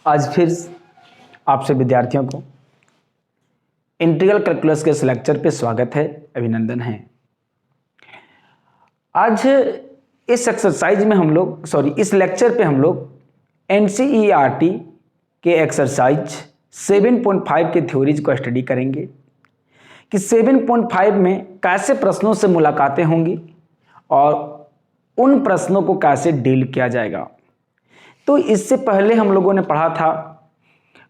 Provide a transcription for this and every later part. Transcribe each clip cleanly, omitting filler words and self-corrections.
आज फिर आप सभी विद्यार्थियों को इंटीग्रल कैलकुलस के इस लेक्चर पे स्वागत है, अभिनंदन है। आज इस एक्सरसाइज में इस लेक्चर पे हम लोग एनसीईआरटी के एक्सरसाइज 7.5 के थ्योरीज को स्टडी करेंगे कि 7.5 में कैसे प्रश्नों से मुलाकातें होंगी और उन प्रश्नों को कैसे डील किया जाएगा। तो इससे पहले हम लोगों ने पढ़ा था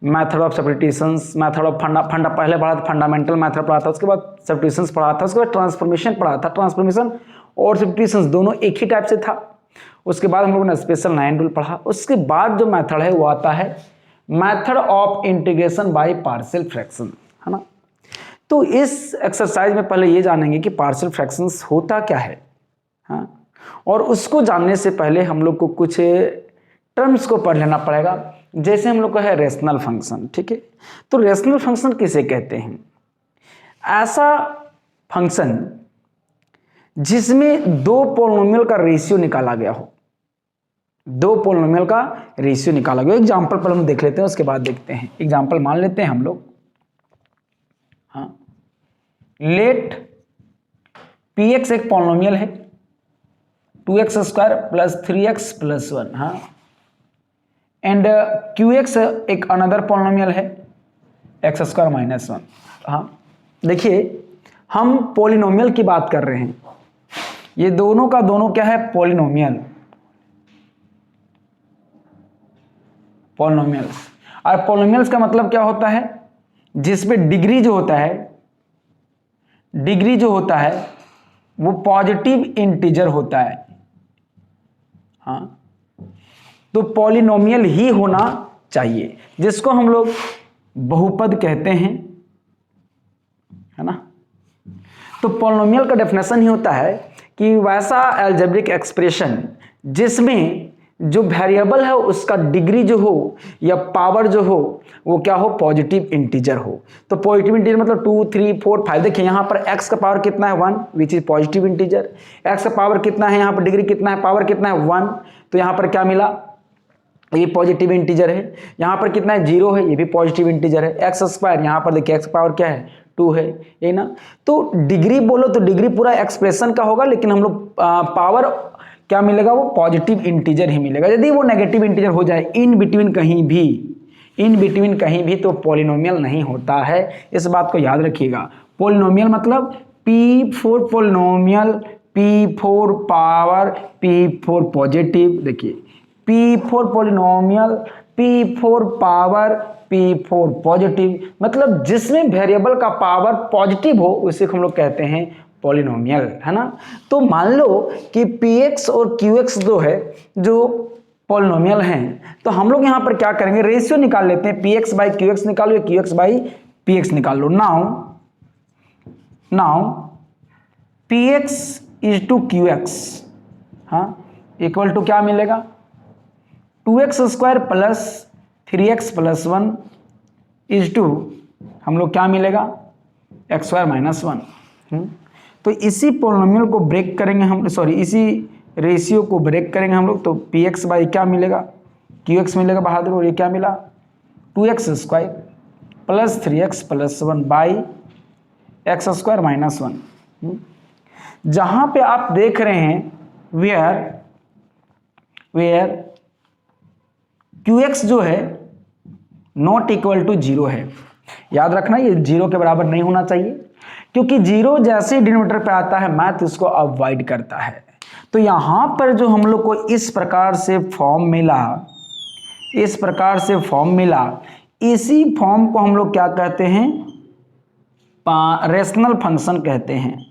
method of substitutions, method of पहले पढ़ा था फंडामेंटल मेथड पढ़ा था, उसके बाद सब्स्टिट्यूशंस पढ़ा था, उसके बाद ट्रांसफॉर्मेशन पढ़ा था। ट्रांसफॉर्मेशन और सब्स्टिट्यूशंस दोनों एक ही टाइप से था। उसके बाद हम लोगों ने स्पेशल 9 रूल पढ़ा। उसके बाद जो मेथड है वो आता है method of integration by partial fraction, है ना। तो इस एक्सरसाइज में पहले ये जानेंगे कि पार्शियल फ्रैक्शंस होता क्या है, हाँ। और उसको जानने से पहले हम लोग को कुछ टर्म्स को पढ़ लेना पड़ेगा। जैसे हम लोग का है रेशनल फंक्शन, ठीक है। तो रेशनल फंक्शन किसे कहते हैं? ऐसा फंक्शन जिसमें दो पॉलिनोमियल का रेशियो निकाला गया हो, दो पॉलिनोमियल का रेशियो निकाला गया। एग्जांपल पर हम देख लेते हैं, उसके बाद देखते हैं। एग्जांपल मान लेते हैं हम लोग, हाँ। लेट px एक पॉलिनोमियल है 2x² + 3x + 1, हाँ। एंड qx एक अनदर पॉलिनोमियल है x² - 1, हाँ। देखिए, हम पॉलिनोमियल की बात कर रहे हैं। ये दोनों का दोनों क्या है? Polynomial, polynomials. और पॉलिनोमियल्स का मतलब क्या होता है? जिसमें डिग्री जो होता है वो पॉजिटिव इंटीजर होता है, हाँ। तो पॉलिनोमियल ही होना चाहिए, जिसको हम लोग बहुपद कहते हैं, है ना। तो पॉलिनोमियल का डेफिनेशन ही होता है कि वैसा अलजेब्रिक एक्सप्रेशन जिसमें जो वेरिएबल है उसका डिग्री जो हो या पावर जो हो वो क्या हो? पॉजिटिव इंटीजर हो। तो पॉजिटिव इंटीजर मतलब 2, 3, 4, 5। देखिए यहाँ पर x का पावर कितना है? 1, which is positive integer. x का पावर कितना है? यहाँ पर डिग्री कितना है? पावर कितना है? 1। तो यहाँ पर क्या मिला? ये पॉजिटिव इंटीजर है। यहाँ पर कितना है? 0 है, ये भी पॉजिटिव इंटीजर है। x², यहाँ पर देखिए x पावर क्या है? 2 है, ये ना। तो डिग्री बोलो तो डिग्री पूरा एक्सप्रेशन का होगा, लेकिन हम लोग पावर क्या मिलेगा? वो पॉजिटिव इंटीजर ही मिलेगा। यदि वो नेगेटिव इंटीजर हो जाए इन बिटवीन कहीं भी तो पॉलिनोमियल नहीं होता है। इस बात को याद रखिएगा। पॉलिनोमियल मतलब P4 polynomial, P4 power, P4 positive. देखिए P4 polynomial, P4 power, P4 positive, मतलब जिसमें वेरिएबल का पावर पॉजिटिव हो उसे हम लोग कहते हैं पॉलिनोमियल, है ना। तो मान लो कि px और qx जो पॉलिनोमियल हैं, तो हम लोग यहां पर क्या करेंगे? रेशियो निकाल लेते हैं। px/qx निकालो या qx/px निकाल लो। नाउ px = qx, हाँ, इक्वल टू क्या मिलेगा? 2x² + 3x + 1 हम लोग क्या मिलेगा? x² - 1। तो इसी पॉलिनोमियल को ब्रेक करेंगे हम, इसी रेशियो को ब्रेक करेंगे हम लोग। तो px बाई क्या मिलेगा? qx मिलेगा बहादुर। और ये क्या मिला? 2x² + 3x + 1 by x² - 1। जहां पे आप देख रहे हैं वेयर qx जो है नॉट इक्वल टू 0 है। याद रखना, ये 0 के बराबर नहीं होना चाहिए, क्योंकि 0 जैसे ही डिनोमिनेटर पे आता है मैथ उसको अवॉइड करता है। तो यहां पर जो हम लोग को इस प्रकार से फॉर्म मिला, इसी फॉर्म को हम लोग क्या कहते हैं? रेशनल फंक्शन कहते हैं।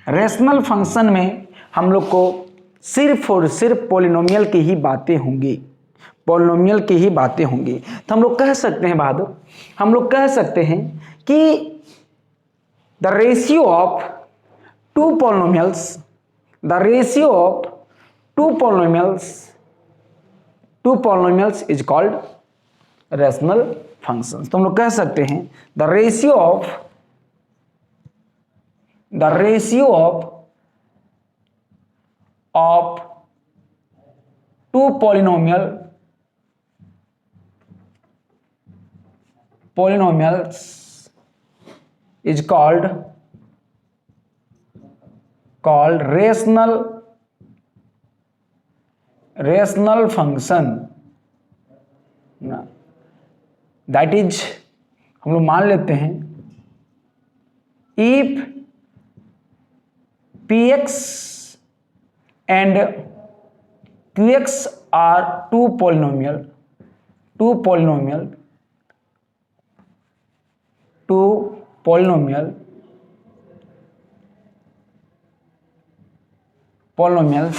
रेशनल फंक्शन में हम लोग को सिर्फ और सिर्फ पॉलिनोमियल की ही बातें होंगी, तो हम लोग कह सकते हैं बहादुर, हम लोग कह सकते हैं कि the ratio of two polynomials is called rational functions. तो हम लोग कह सकते हैं the ratio of two polynomials is called rational function ना, दैट इज हम लोग मान लेते हैं if px and qx are two polynomial polynomials,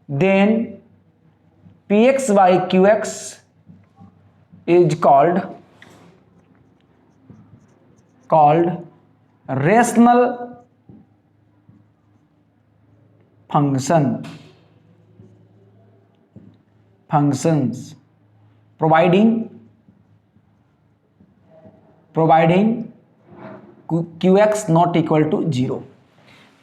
then px by qx is called rational functions providing qx not equal to 0।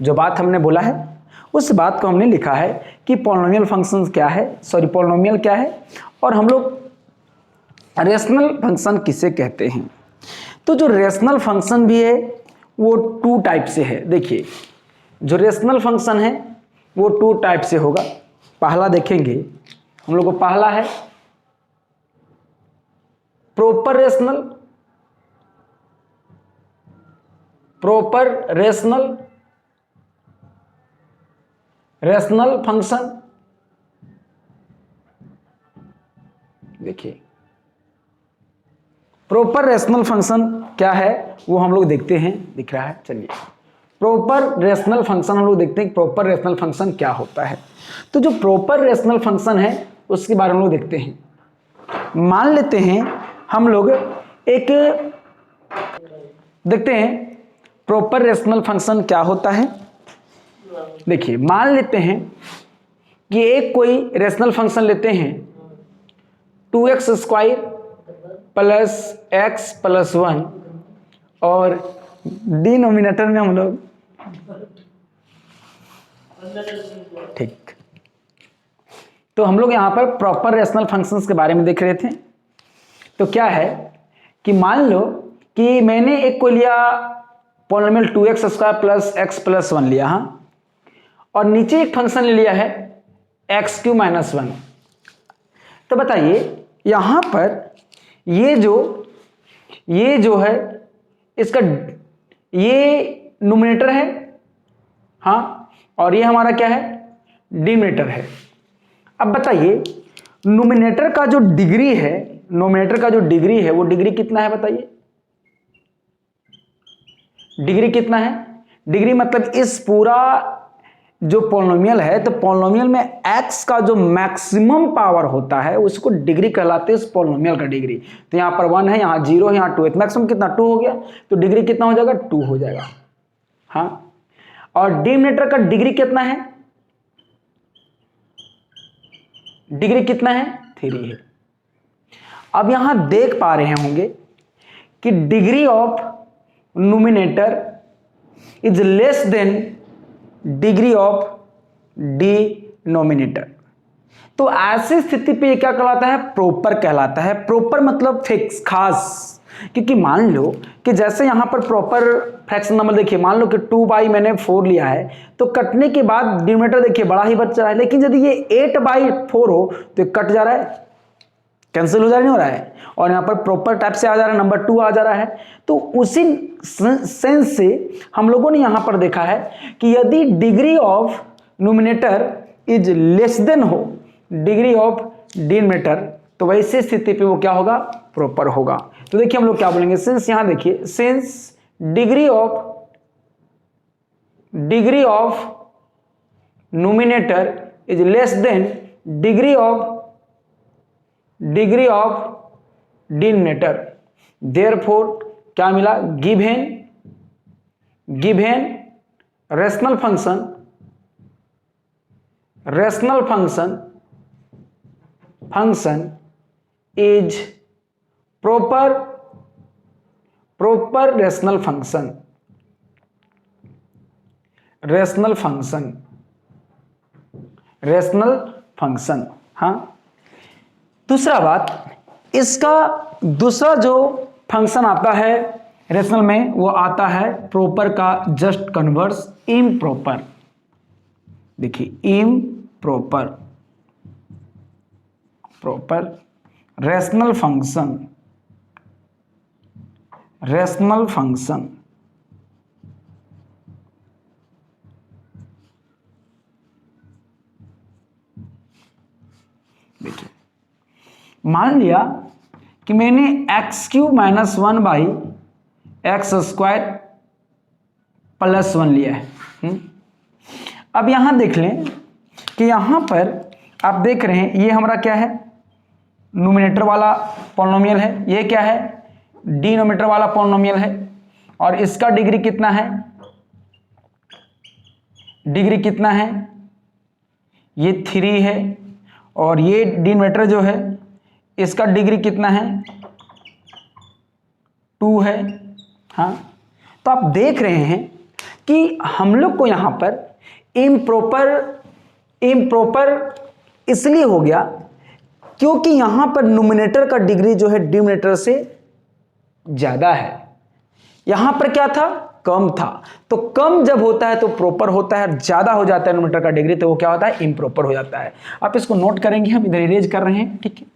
जो बात हमने बोला है उस बात को हमने लिखा है कि पॉलिनोमियल फंक्शंस क्या है, पॉलिनोमियल क्या है और हम लोग रेशनल फंक्शन किसे कहते हैं। तो जो रेशनल फंक्शन भी है वो टू टाइप से है। देखिए जो रेशनल फंक्शन है वो टू टाइप से होगा। पहला देखेंगे हम लोग को, पहला है प्रॉपर रेशनल फंक्शन। देखिए प्रॉपर रेशनल फंक्शन क्या है वो हम लोग देखते हैं, दिख रहा है। चलिए प्रॉपर रेशनल फंक्शन हम लोग देखते हैं, प्रॉपर रेशनल फंक्शन क्या होता है। तो जो प्रॉपर रेशनल फंक्शन है उसके बारे में हम लोग देखते हैं। मान लेते हैं हम लोग एक देखते हैं प्रॉपर रेशनल फंक्शन क्या होता है। देखिए मान लेते हैं कि एक कोई रेशनल फंक्शन लेते हैं 2x² प्लस x प्लस 1 और डिनोमिनेटर में हम लोग ठीक। तो हम लोग यहाँ पर प्रॉपर रेशनल फंक्शंस के बारे में देख रहे थे। तो क्या है कि मान लो कि मैंने एक को लिया polynomial 2x² plus x plus 1 लिया, हाँ, और नीचे एक फंक्शन ले लिया है x³ माइनस 1। तो बताइए यहाँ पर ये जो है इसका ये न्यूमरेटर है, हाँ, और ये हमारा क्या है डिनोमिनेटर है। अब बताइए न्यूमरेटर का जो डिग्री है वो डिग्री कितना है बताइए। डिग्री कितना है? डिग्री मतलब इस पूरा जो पॉलिनोमियल है तो पॉलिनोमियल में x का जो मैक्सिमम पावर होता है उसको डिग्री कहलाते हैं, उस पॉलिनोमियल का डिग्री। तो यहाँ पर 1 है, यहाँ 0 है, यहाँ 2 है, मैक्सिमम कितना 2 हो गया, तो डिग्री कितना हो जाएगा 2 हो जाएगा, हाँ। और डिनोमिनेटर का डिग्री कितना है? डिग्री कितना है 3 है। अब यहां देख पा रहे होंगे कि degree of numerator is less than degree of denominator. तो ऐसी स्थिति पे ये क्या कहलाता है? प्रॉपर कहलाता है। प्रॉपर मतलब फिक्स, खास। क्योंकि मान लो कि जैसे यहां पर प्रॉपर फ्रैक्शन नंबर देखिए, मान लो कि 2/4 मैंने लिया है तो कटने के बाद डिनोमिनेटर देखिए बड़ा ही बच रहा है, लेकिन यदि ये 8/4 हो तो कट जा रहा है, कैंसिल हो जा नहीं हो रहा है, और यहाँ पर प्रॉपर टाइप से आ जा रहा है, नंबर 2 आ जा रहा है। तो उसी सेंस से हम लोगों ने यहाँ पर देखा है कि यदि degree of numerator is less then हो डिग्री ऑफ डिनोमिनेटर तो वैसी स्थिति पे वो क्या होगा? प्रॉपर होगा। तो देखिए हम लोग क्या बोलेंगे, सिंस यहाँ देखिए, since degree of numerator is less than degree of denominator, therefore क्या मिला? Given rational function is proper rational function. हाँ, दूसरा बात, इसका दूसरा जो फंक्शन आता है रेशनल में, वो आता है प्रॉपर का जस्ट कन्वर्स इम्प्रॉपर। देखिए improper, proper rational function, rational function. देखिए मान लिया कि मैंने x³ - 1 बाई x² + 1 लिया है। अब यहां देख लें कि यहां पर आप देख रहे हैं ये हमारा क्या है, न्यूमरेटर वाला पॉलिनोमियल है, ये क्या है, डिनोमिनेटर वाला पॉलिनोमियल है, और इसका डिग्री कितना है, डिग्री कितना है, ये 3 है, और ये डिनोमिनेटर जो है इसका डिग्री कितना है, 2 है। हाँ, तो आप देख रहे हैं कि हम लोग को यहां पर इम्प्रॉपर इसलिए हो गया क्योंकि यहां पर न्यूमरेटर का डिग्री जो है डिनोमिनेटर से ज्यादा है। यहां पर क्या था, कम था, तो कम जब होता है तो प्रॉपर होता है, ज्यादा हो जाता है न्यूमरेटर का डिग्री तो वो क्या होता है, इम्प्रॉपर हो जाता है। आप इसको नोट करेंगे, हम इधर इरेज कर रहे हैं, ठीक है।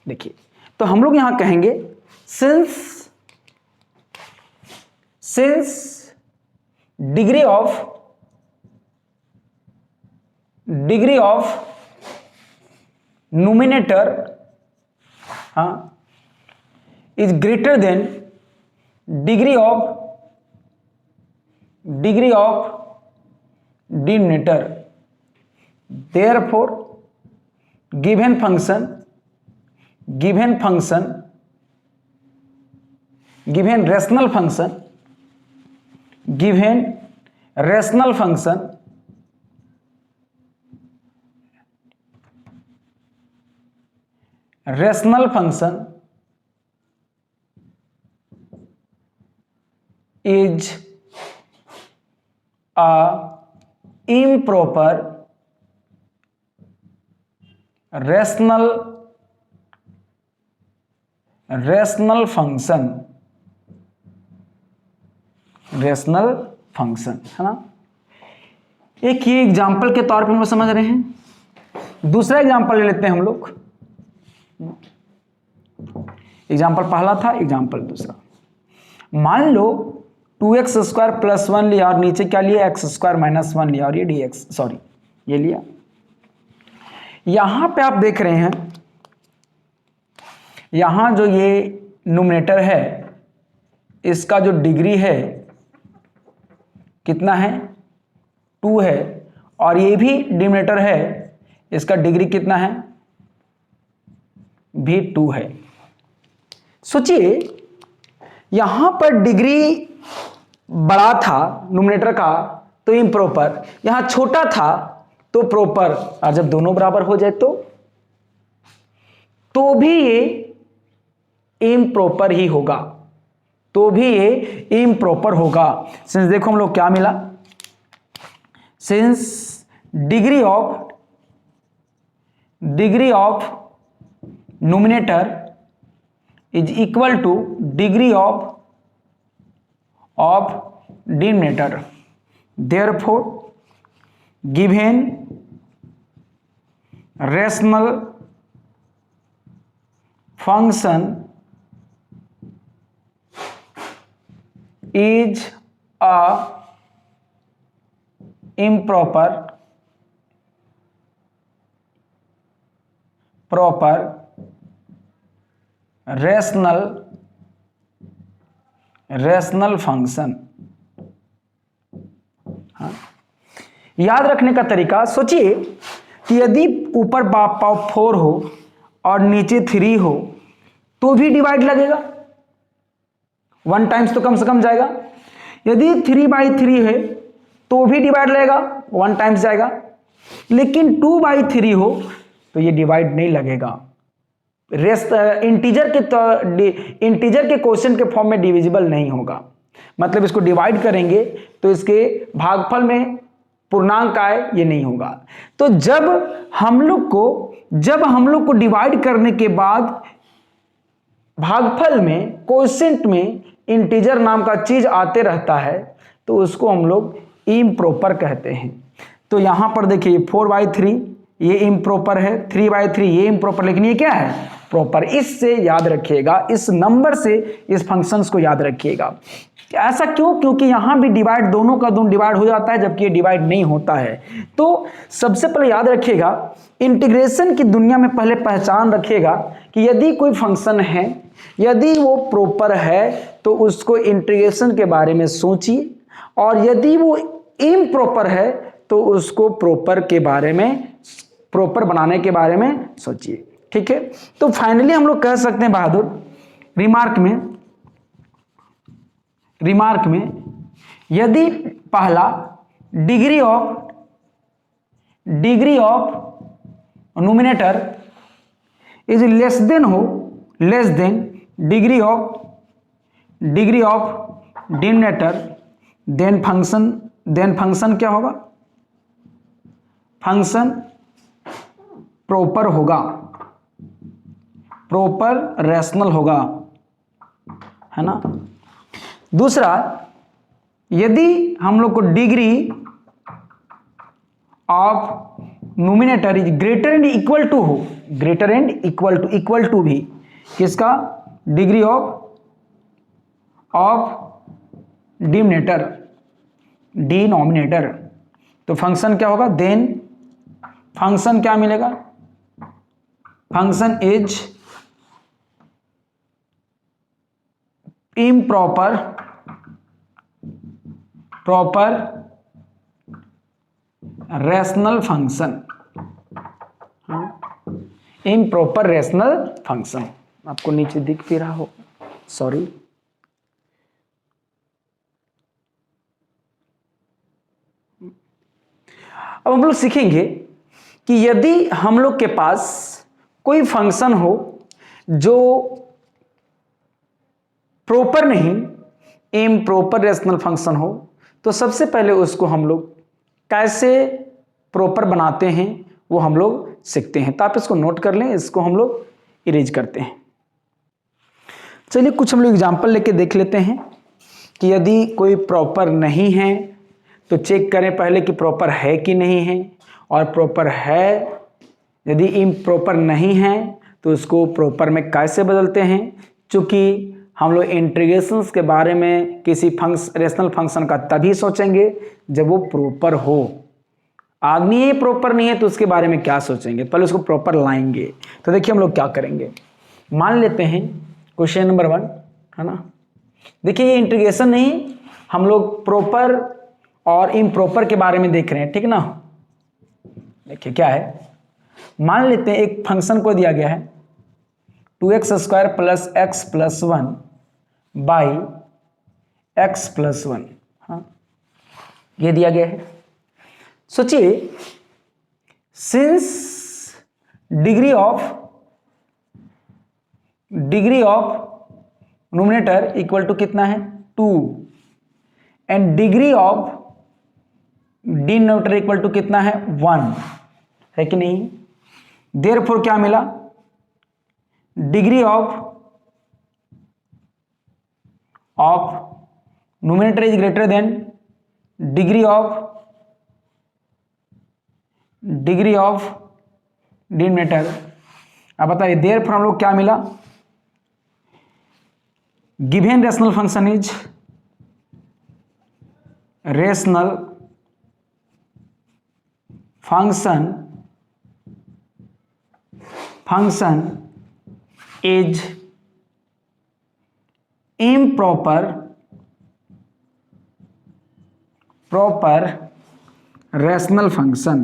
देखिए तो हम लोग यहां कहेंगे since degree of numerator is greater than degree of denominator, therefore given function given rational function is a improper rational function, है ना। एक ये एग्जाम्पल के तौर पे हम लोग समझ रहे हैं। दूसरा एग्जाम्पल ले लेते हैं हम लोग। एग्जाम्पल पहला था, एग्जाम्पल दूसरा। मान लो 2x² + 1 लिया और नीचे क्या लिया, x² - 1 लिया और ये dx, सॉरी ये लिया। यहां पे आप देख रहे हैं, यहां जो ये न्यूमरेटर है इसका जो डिग्री है कितना है, 2 है, और ये भी डिनोमिनेटर है इसका डिग्री कितना है, भी 2 है। सोचिए यहां पर डिग्री बड़ा था न्यूमरेटर का तो इम्प्रॉपर, यहां छोटा था तो प्रॉपर, और जब दोनों बराबर हो जाए तो भी ये इम्प्रॉपर ही होगा, तो भी ये इम्प्रॉपर होगा। सिंस देखो हम लोग क्या मिला, since degree of numerator is equal two degree of denominator, therefore given rational function is a improper rational function। हाँ, याद रखने का तरीका, सोचिए कि यदि ऊपर पावर 4 हो और नीचे 3 हो तो भी डिवाइड लगेगा, 1 टाइम्स तो कम से कम जाएगा। यदि 3/3 है तो भी डिवाइड लगेगा, 1 टाइम्स जाएगा। लेकिन 2/3 हो तो ये डिवाइड नहीं लगेगा। रेस्ट इंटीजर के क्वेश्चन के फॉर्म में डिविजिबल नहीं होगा, मतलब इसको डिवाइड करेंगे तो इसके भागफल में पूर्णांक आए, ये नहीं होगा। तो जब हम लोग को डिवाइड करने के बाद भागफल में क्वोशिएंट में इंटीजर नाम का चीज आते रहता है तो उसको हम लोग इम्प्रॉपर कहते हैं। तो यहां पर देखिए 4/3 ये इम्प्रॉपर है, 3/3 ये इम्प्रॉपर, लेकिन ये क्या है? प्रॉपर। इससे याद रखिएगा, इस नंबर से इस फंक्शंस को याद रखिएगा। ऐसा क्यों? क्योंकि यहां भी डिवाइड दोनों का दोनों डिवाइड हो जाता है, जबकि ये डिवाइड नहीं होता है। तो सबसे पहले याद रखिएगा, इंटीग्रेशन की दुनिया में पहले पहचान रखिएगा कि यदि कोई फंक्शन है, यदि वो प्रॉपर है तो उसको इंटीग्रेशन के बारे में सोचिए, और यदि वो इम्प्रॉपर है तो उसको प्रॉपर के बारे में, प्रॉपर बनाने के बारे में सोचिए। ठीक है, तो फाइनली हम लोग कह सकते हैं बहादुर, रिमार्क में यदि पहला degree of nominator is less than degree of denominator, then function क्या होगा? फंक्शन प्रॉपर होगा, प्रॉपर रैशनल होगा, है ना। दूसरा, यदि हम लोग को degree of nominator is greater and equal to हो, ग्रेटर एंड इक्वल टू भी किसका? डिग्री ऑफ डिनोमिनेटर, तो फंक्शन क्या होगा? देन फंक्शन क्या मिलेगा? Function is improper rational function, improper rational function. आपको नीचे दिख भी रहा हो, सॉरी। अब हम लोग सीखेंगे कि यदि हम लोग के पास कोई फंक्शन हो जो प्रॉपर नहीं, इम्प्रॉपर रैशनल फंक्शन हो, तो सबसे पहले उसको हम लोग कैसे प्रॉपर बनाते हैं वो हम लोग सीखते हैं। तो आप इसको नोट कर लें, इसको हम लोग इरेज करते हैं। चलिए कुछ हम लोग एग्जाम्पल लेके देख लेते हैं कि यदि कोई प्रॉपर नहीं है तो चेक करें पहले कि प्रॉपर है कि नहीं है, और प्रॉपर है, यदि इम्प्रॉपर नहीं है तो उसको प्रॉपर में कैसे बदलते हैं। चूँकि हम लोग इंटीग्रेशंस के बारे में किसी रैशनल फंक्शन का तभी सोचेंगे जब वो प्रॉपर हो। आदमी ये प्रॉपर नहीं है तो उसके बारे में क्या सोचेंगे, पहले उसको प्रॉपर लाएंगे। तो देखिए हम लोग क्या करेंगे, मान लेते हैं क्वेश्चन नंबर 1, है ना। देखिए ये इंटीग्रेशन नहीं, हम लोग प्रॉपर और इम्प्रॉपर के बारे में देख रहे हैं, ठीक ना। देखिए क्या है, मान लेते हैं एक फंक्शन को दिया गया है 2x² + x + 1 / x + 1, हाँ ये दिया गया है। सोचिए, since degree of nominator equal to कितना है? 2, and degree of denominator equal to कितना है? 1, है कि नहीं। देयरफॉर क्या मिला? Degree of nominator is greater than degree of denominator. अब बताइए देयरफॉर हम लोग क्या मिला? Given rational function is function is improper rational function।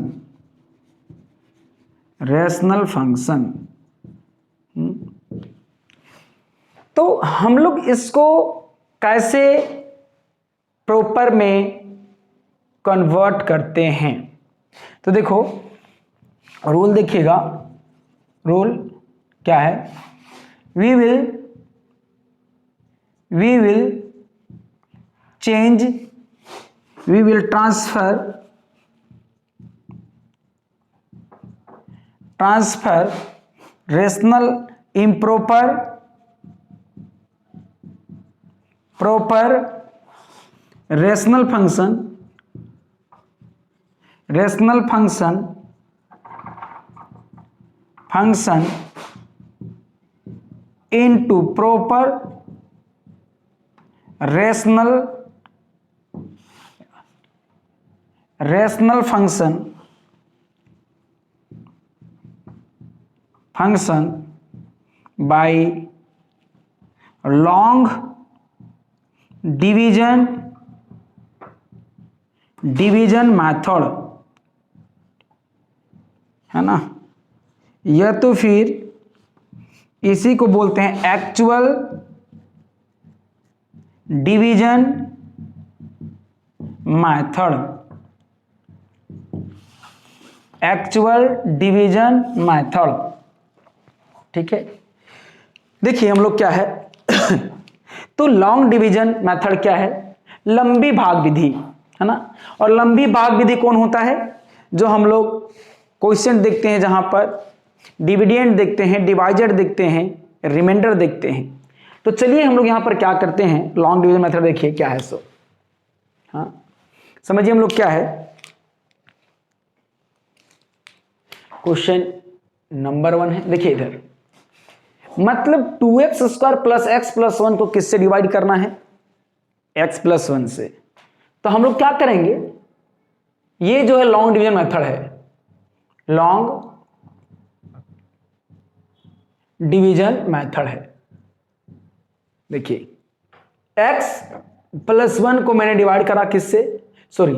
तो हम लोग इसको कैसे प्रॉपर में कन्वर्ट करते हैं? तो देखो रूल देखिएगा, रूल क्या है, we will change, we will transfer rational improper proper rational function into proper rational function by long division method, है ना। या तो फिर इसी को बोलते हैं actual division method, actual division method, ठीक है। देखिए हम लोग क्या है तो लॉन्ग डिवीजन मेथड क्या है, लंबी भाग विधि, है ना। और लंबी भाग विधि कौन होता है, जो हम लोग क्वेश्चन देखते हैं जहां पर डिविडेंड देखते हैं, डिवाइजर देखते हैं, रिमाइंडर देखते हैं। तो चलिए हम लोग यहां पर क्या करते हैं, लॉन्ग डिवीजन मेथड देखिए क्या है। सो हाँ समझिए हम लोग क्या है, क्वेश्चन नंबर 1 है। देखिए इधर मतलब 2x² प्लस x प्लस 1 को किससे डिवाइड करना है, x प्लस 1 से। तो हम लोग क्या करेंगे, ये जो है लॉन्ग डिवीजन मेथड है, लॉन्ग डिवीजन मेथड है। देखिए x प्लस 1 को मैंने डिवाइड करा किससे, सॉरी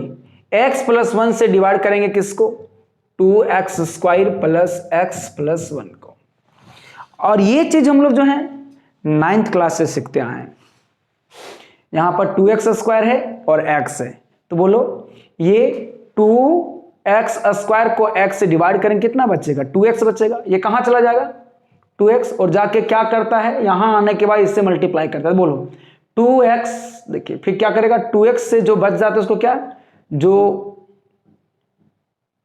x प्लस 1 से डिवाइड करेंगे किसको, 2x² प्लस x प्लस 1 को। और ये चीज हम लोग जो है 9th क्लास से सीखते आए हैं। यहां पर 2x² है और x है, तो बोलो ये 2x² को x से डिवाइड करेंगे कितना बचेगा, 2x बचेगा। ये कहां चला जाएगा 2x, और जाके क्या करता है, यहां आने के बाद इससे मल्टीप्लाई करता है। बोलो 2x, देखिए फिर क्या करेगा, 2x से जो बच जाता है उसको क्या, जो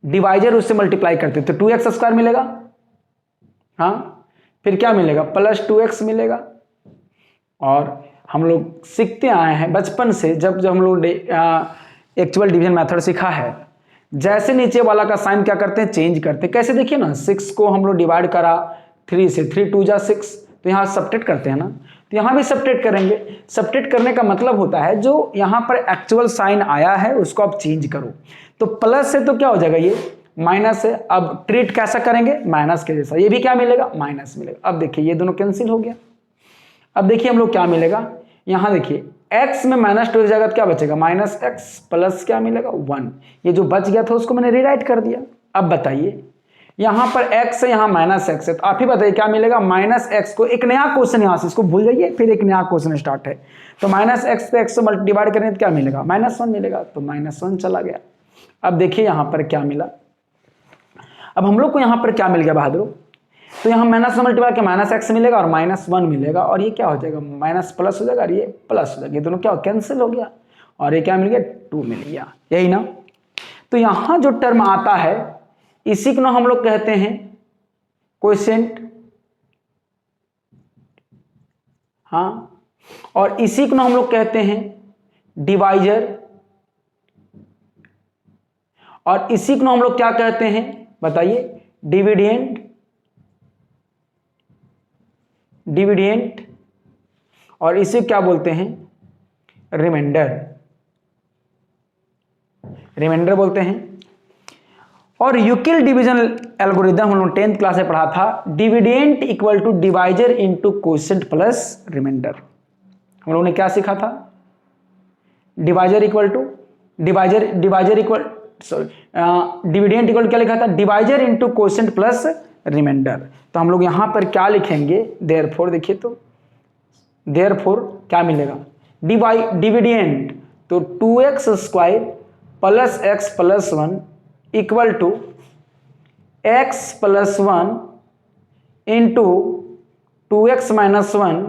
डिवाइजर उससे मल्टीप्लाई करते, तो 2x² मिलेगा। हाँ फिर क्या मिलेगा, प्लस 2x मिलेगा। और हम लोग सीखते आए हैं बचपन से, जब हम लोग एक्चुअल डिवीजन मेथड सीखा है, जैसे नीचे वाला का साइन क्या करते हैं, चेंज करते हैं। कैसे देखिए ना, 6 को हम लोग डिवाइड करा 3 से, 3 2 जा 6, तो यहाँ सब्ट्रैक्ट करते हैं ना, तो यहाँ भी सब्ट्रैक्ट करेंगे। सब्ट्रैक्ट करने का मतलब होता है जो यहाँ पर एक्चुअल साइन आया है उसको आप चेंज करो। तो प्लस से तो क्या हो जाएगा, ये माइनस है, अब ट्रीट कैसा करेंगे, माइनस के जैसा। ये भी क्या मिलेगा, माइनस मिलेगा। अब देखिए ये दोनों कैंसिल हो गया। अब देखिए हम लोग क्या मिलेगा, यहां देखिए x में -2 की जगह क्या बचेगा, -x प्लस क्या मिलेगा 1। ये जो बच गया था उसको मैंने रीराइट कर दिया। अब बताइए यहां पर x है, यहां -x है, तो आप ही बताइए क्या मिलेगा, -x को एक नया क्वेश्चन, यहां से इसको भूल जाइए, फिर एक नया क्वेश्चन स्टार्ट है। तो -x पे x से डिवाइड करें तो क्या मिलेगा, -1 मिलेगा, तो -1 चला गया। अब देखिए यहां पर क्या मिला, अब हम लोग को यहां पर क्या मिल गया बहादुर, तो यहां -1 मल्टीप्लाई के -x मिलेगा और -1 मिलेगा, और ये क्या हो जाएगा, माइनस प्लस हो जाएगा और ये प्लस हो जाएगा। ये दोनों क्या कैंसिल हो गया, और ये क्या मिल गया, 2 मिल गया, यही ना। तो यहां जो टर्म आता है इसी को हम लोग कहते हैं क्वोशिएंट, हाँ, और इसी को हम लोग कहते हैं डिवाइजर, और इसी को हम लोग क्या कहते हैं बताइए, डिविडेंड, और इसे क्या बोलते हैं, रिमाइंडर बोलते हैं। और यूक्लिड डिवीजन एल्गोरिथम हम लोग 10th क्लास में पढ़ा था, dividend equal to divisor into quotient plus remainder. हम लोगों ने क्या सीखा था, divisor equal to divisor equal dividend equal क्या लिखा था, divisor into quotient plus remainder. तो हम लोग यहां पर क्या लिखेंगे, देयरफॉर, देखिए तो देयरफॉर क्या मिलेगा, डिविडेंड, तो 2x² plus x plus 1 equal to x plus 1 into 2x minus 1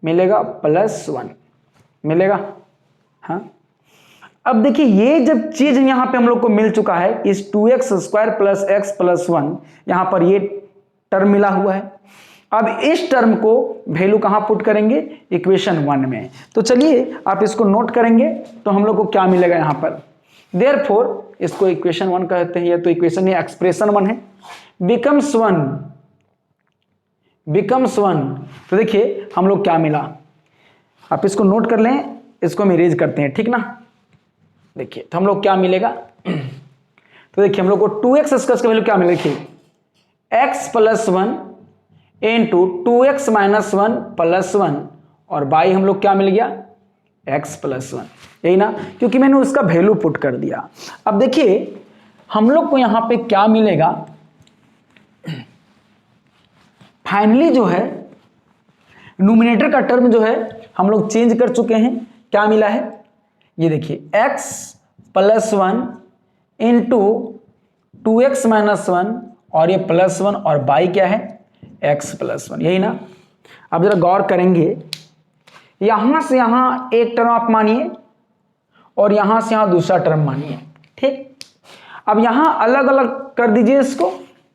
मिलेगा प्लस 1 मिलेगा। हाँ, अब देखिए ये जब चीज यहां पे हम लोग को मिल चुका है, इस 2x square plus x plus 1 यहां पर ये टर्म मिला हुआ है। अब इस टर्म को वैल्यू कहां पुट करेंगे, इक्वेशन 1 में। तो चलिए आप इसको नोट करेंगे तो हम लोग को क्या मिलेगा यहां पर, देयरफॉर इसको इक्वेशन 1 कहते हैं, या तो इक्वेशन या एक्सप्रेशन 1 है, बिकम्स 1। तो देखिए हम लोग क्या मिला, आप इसको नोट कर लें, इसको हम इरेज करते हैं, ठीक ना। देखिए तो हम लोग क्या मिलेगा, तो देखिए हम लोग को 2x स्क्वायर का वैल्यू क्या मिलेगा, देखिए x plus 1 into 2x minus 1 plus 1 और बाई हम लोग क्या मिल गया, x प्लस 1, यही ना, क्योंकि मैंने उसका वैल्यू पुट कर दिया। अब देखिए हम लोग को यहां पे क्या मिलेगा, फाइनली जो है न्यूमरेटर का टर्म जो है हम लोग चेंज कर चुके हैं। क्या मिला है, ये देखिए x plus 1 into 2x minus 1 और ये प्लस 1 और बाई क्या है, x प्लस 1, यही ना। अब जरा गौर करेंगे, यहां से यहां एक टर्म आप मानिए और यहां से यहां दूसरा टर्म मानिए, ठीक। अब यहां अलग अलग कर दीजिए, इसको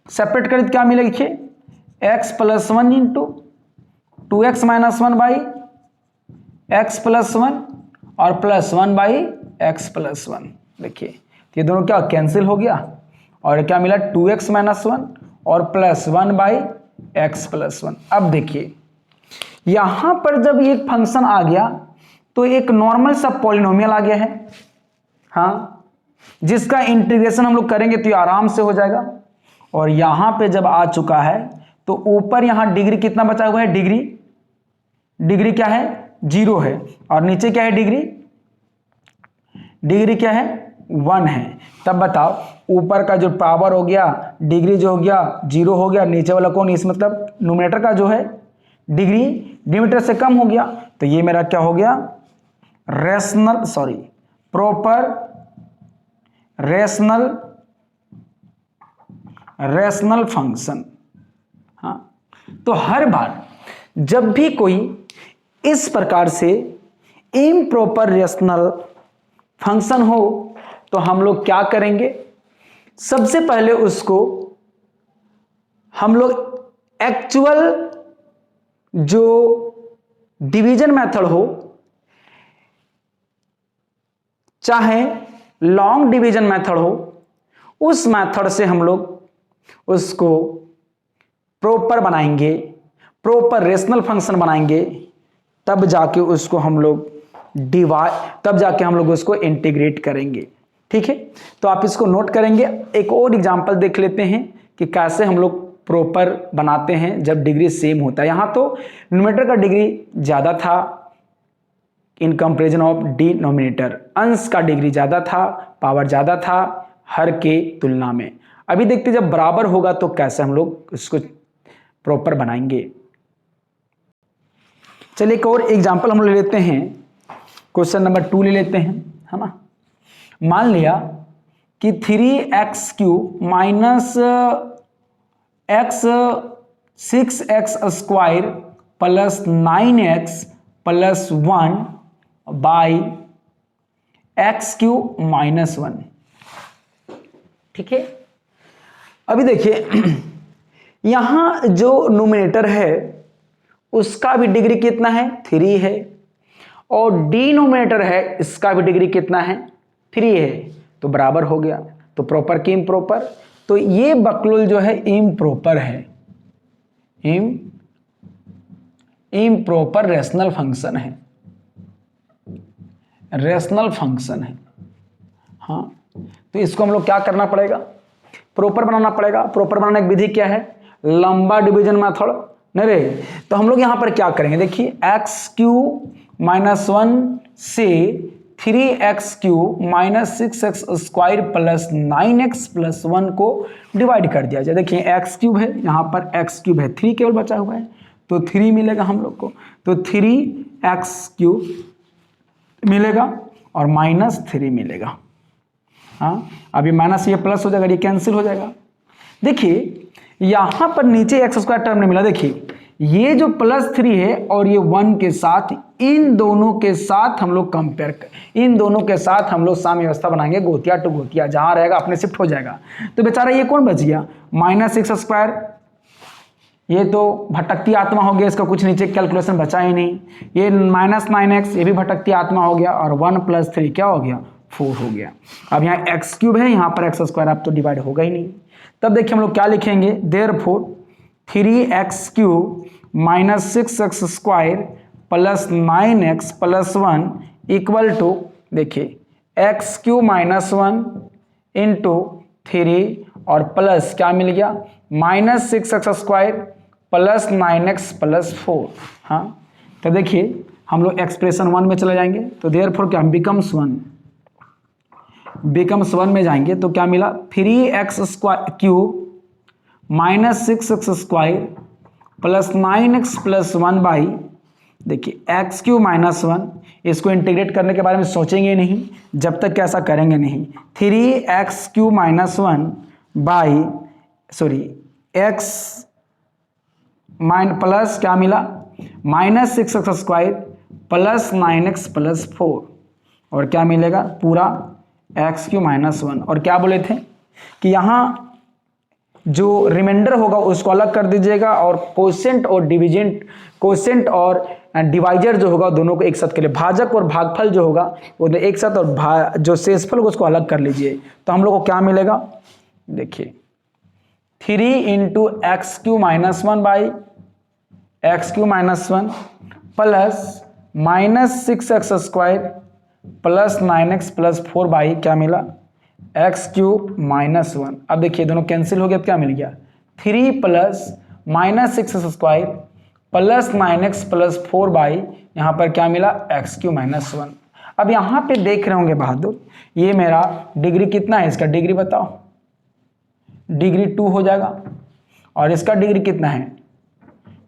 सेपरेट कर, क्या मिलेगा, देखिए x plus 1 into 2x minus 1 by x plus 1 और प्लस 1 बाई x प्लस 1। देखिए ये दोनों क्या कैंसिल हो गया और क्या मिला, 2x माइनस 1 और प्लस 1 बाई x प्लस 1। अब देखिए यहां पर जब ये फंक्शन आ गया तो एक नॉर्मल सा पॉलिनोमियल आ गया है, हाँ, जिसका इंटीग्रेशन हम लोग करेंगे तो ये आराम से हो जाएगा। और यहां पे जब आ चुका है तो ऊपर यहां डिग्री कितना बचा हुआ है, डिग्री क्या है, 0 है, और नीचे क्या है, डिग्री क्या है, 1 है। तब बताओ ऊपर का जो पावर हो गया, डिग्री जो हो गया 0 हो गया, नीचे वाला कौन, इस मतलब न्यूमरेटर का जो है डिग्री डिनोमिनेटर से कम हो गया, तो ये मेरा क्या हो गया, प्रॉपर रेशनल फंक्शन। हाँ, तो हर बार जब भी कोई इस प्रकार से इम्प्रॉपर रेशनल फंक्शन हो तो हम लोग क्या करेंगे, सबसे पहले उसको हम लोग एक्चुअल जो डिवीजन मेथड हो, चाहे लॉन्ग डिवीजन मेथड हो, उस मेथड से हम लोग उसको प्रॉपर बनाएंगे, प्रॉपर रेशनल फंक्शन बनाएंगे, तब जाके उसको हम लोग तब जाके हम लोग उसको इंटीग्रेट करेंगे, ठीक है। तो आप इसको नोट करेंगे। एक और एग्जांपल देख लेते हैं कि कैसे हम लोग प्रॉपर बनाते हैं जब डिग्री सेम होता है। यहां तो न्यूमरेटर का डिग्री ज्यादा था इन कंपेरिजन ऑफ डिनोमिनेटर, अंश का डिग्री ज्यादा था, पावर ज्यादा था हर के तुलना में। अभी देखते जब बराबर होगा तो कैसे हम लोग इसको प्रॉपर बनाएंगे। चलिए एक और एग्जांपल हम ले लेते हैं, क्वेश्चन नंबर 2 ले लेते हैं, है ना। मान लिया कि 3x³ minus x 6x square plus 9x plus 1 by x³ minus 1, ठीक है। अभी देखिए यहां जो न्यूमरेटर है उसका भी डिग्री कितना है, 3 है, और डिनोमिनेटर है इसका भी डिग्री कितना है, 3 है, तो बराबर हो गया। तो प्रॉपर की इम्प्रॉपर, तो ये बकलुल जो है इम्प्रॉपर है, इम्प्रॉपर रेशनल फंक्शन है, रेशनल फंक्शन है। हाँ, तो इसको हम लोग क्या करना पड़ेगा, प्रॉपर बनाना पड़ेगा। प्रॉपर बनाने की विधि क्या है, लंबा डिवीजन मेथड, नहीं रे। तो हम लोग यहां पर क्या करेंगे, देखिए x³ माइनस 1 से 3x³ minus 6x square plus 9x plus 1 को डिवाइड कर दिया जाए। देखिए x³ है, यहां पर x³ है, 3 केवल बचा हुआ है, तो 3 मिलेगा हम लोग को, तो 3x³ मिलेगा और माइनस 3 मिलेगा। हाँ, अभी माइनस ये प्लस हो जाएगा, ये कैंसिल हो जाएगा। देखिए यहां पर नीचे एक्स स्क्वायर टर्म ने मिला, देखिए ये जो +3 है और ये 1 के साथ, इन दोनों के साथ हम लोग कंपेयर कर, इन दोनों के साथ हम लोग साम्य व्यवस्था बनाएंगे, गोतिया टू गोतिया, जहां रहेगा अपने शिफ्ट हो जाएगा। तो बेचारा ये कौन बच गया, -6², ये तो भटकती आत्मा हो गया, इसका कुछ नीचे कैलकुलेशन बचा ही नहीं। ये -9x, ये भी भटकती आत्मा हो गया, और 1 + 3 क्या हो गया, 4 हो गया। अब यहाँ x³ है, यहाँ पर x², अब तो डिवाइड होगा ही नहीं। तब देखिए हम लोग क्या लिखेंगे, therefore 3x³ - 6x² + 9x + 1 equal to, देखिए x³ - 1 × 3 और प्लस क्या मिल गया, -6x² + 9x + 4। हाँ, तो देखिए हम लोग एक्सप्रेशन 1 में चले जाएंगे, तो देयरफॉर क्या बिकम्स 1 में जाएंगे तो क्या मिला, 3x³ - 6x² + 9x + 1 देखिए x³ - 1, इसको इंटीग्रेट करने के बारे में सोचेंगे नहीं जब तक कि ऐसा करेंगे नहीं। 3x³ - 1 x प्लस क्या मिला, -6x² + 9x + 4, और क्या मिलेगा पूरा x³ - 1। और क्या बोले थे कि यहाँ जो रिमाइंडर होगा उसको अलग कर दीजिएगा, और कोसेंट और डिविजेंट, कोसेंट और डिवाइजर जो होगा दोनों को एक साथ कर लिए, भाजक और भागफल जो होगा वो एक साथ, और जो शेषफल उसको अलग कर लीजिए। तो हम लोग को क्या मिलेगा, देखिए 3 × x³ - 1 x³ - 1 plus -6x² + 9x + 4 क्या मिला, x³ - 1। अब देखिए दोनों कैंसिल हो गया, क्या मिल गया, 3 + -6x² + 9x + 4 यहाँ पर क्या मिला, x³ - 1। अब यहाँ पे देख रहे होंगे बहादुर, ये मेरा डिग्री कितना है, इसका डिग्री बताओ, डिग्री 2 हो जाएगा, और इसका डिग्री कितना है,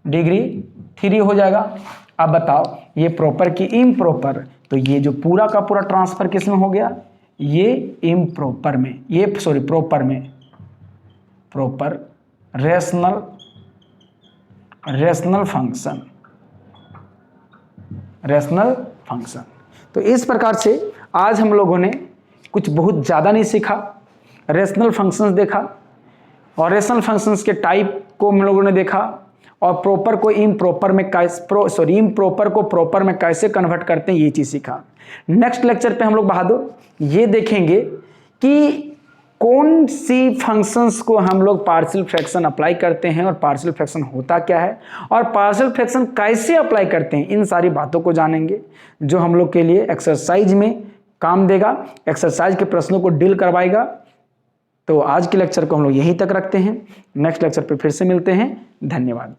डिग्री 3 हो जाएगा। अब बताओ ये प्रॉपर की इम्प्रॉपर, तो ये जो पूरा का पूरा ट्रांसफर किस में हो गया, ये इम्प्रॉपर में, ये प्रॉपर में, प्रॉपर रेशनल फंक्शन। तो इस प्रकार से आज हम लोगों ने कुछ बहुत ज़्यादा नहीं सीखा, रेशनल फंक्शंस देखा, और रेशनल फंक्शंस के टाइप को हम लोगों ने देखा, और प्रॉपर को इम्प्रॉपर में इम्प्रॉपर को प्रॉपर में कैसे कन्वर्ट करते हैं, ये चीज़ सीखा। नेक्स्ट लेक्चर पे हम लोग बहादुर ये देखेंगे कि कौन सी फंक्शंस को हम लोग पार्शियल फ्रैक्शन अप्लाई करते हैं, और पार्शियल फ्रैक्शन होता क्या है, और पार्शियल फ्रैक्शन कैसे अप्लाई करते हैं, इन सारी बातों को जानेंगे, जो हम लोग के लिए एक्सरसाइज में काम देगा, एक्सरसाइज के प्रश्नों को डील करवाएगा। तो आज के लेक्चर को हम लोग यहीं तक रखते हैं, नेक्स्ट लेक्चर पे फिर से मिलते हैं, धन्यवाद।